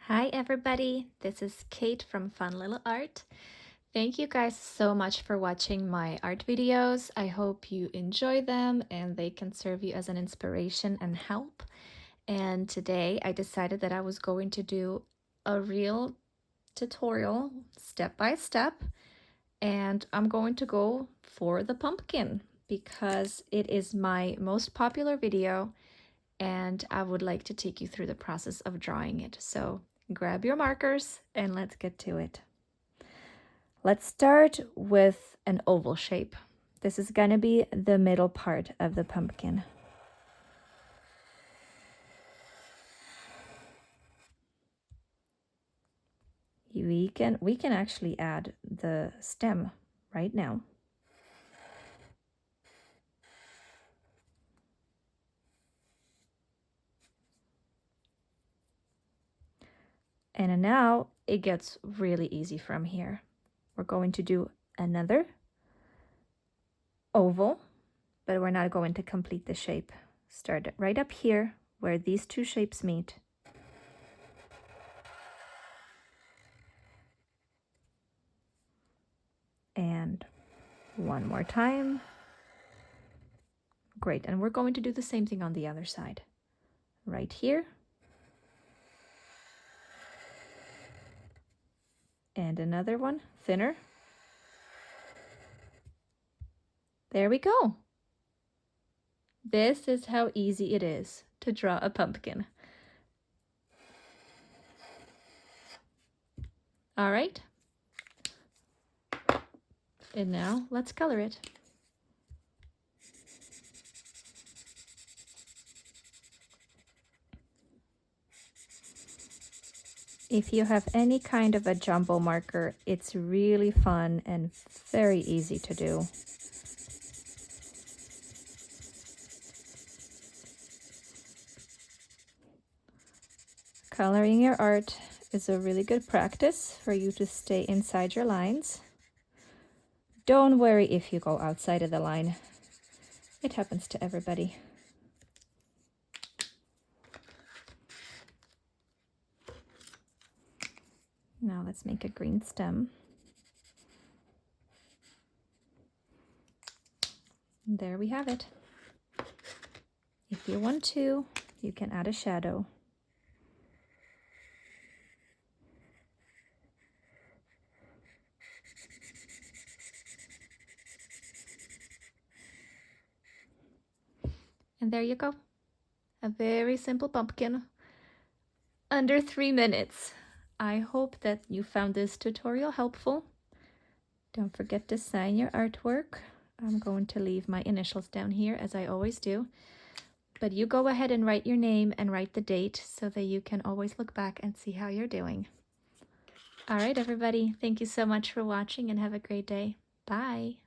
Hi everybody, this is Kate from Fun Little Art. Thank you guys so much for watching my art videos. I hope you enjoy them and they can serve you as an inspiration and help. And today I decided that I was going to do a real tutorial step by step, and I'm going to go for the pumpkin because it is my most popular video and I would like to take you through the process of drawing it. So grab your markers and let's get to it. Let's start with an oval shape. This is gonna be the middle part of the pumpkin. We can actually add the stem right now. And now it gets really easy from here. We're going to do another oval, but we're not going to complete the shape. Start right up here where these two shapes meet. And one more time. Great, and we're going to do the same thing on the other side. Right here. And another one, thinner. There we go. This is how easy it is to draw a pumpkin. All right. And now let's color it. If you have any kind of a jumbo marker, it's really fun and very easy to do. Coloring your art is a really good practice for you to stay inside your lines. Don't worry if you go outside of the line. It happens to everybody. Now let's make a green stem. And there we have it. If you want to, you can add a shadow. And there you go. A very simple pumpkin. Under 3 minutes. I hope that you found this tutorial helpful. Don't forget to sign your artwork. I'm going to leave my initials down here as I always do. But you go ahead and write your name and write the date so that you can always look back and see how you're doing. All right, everybody. Thank you so much for watching and have a great day. Bye.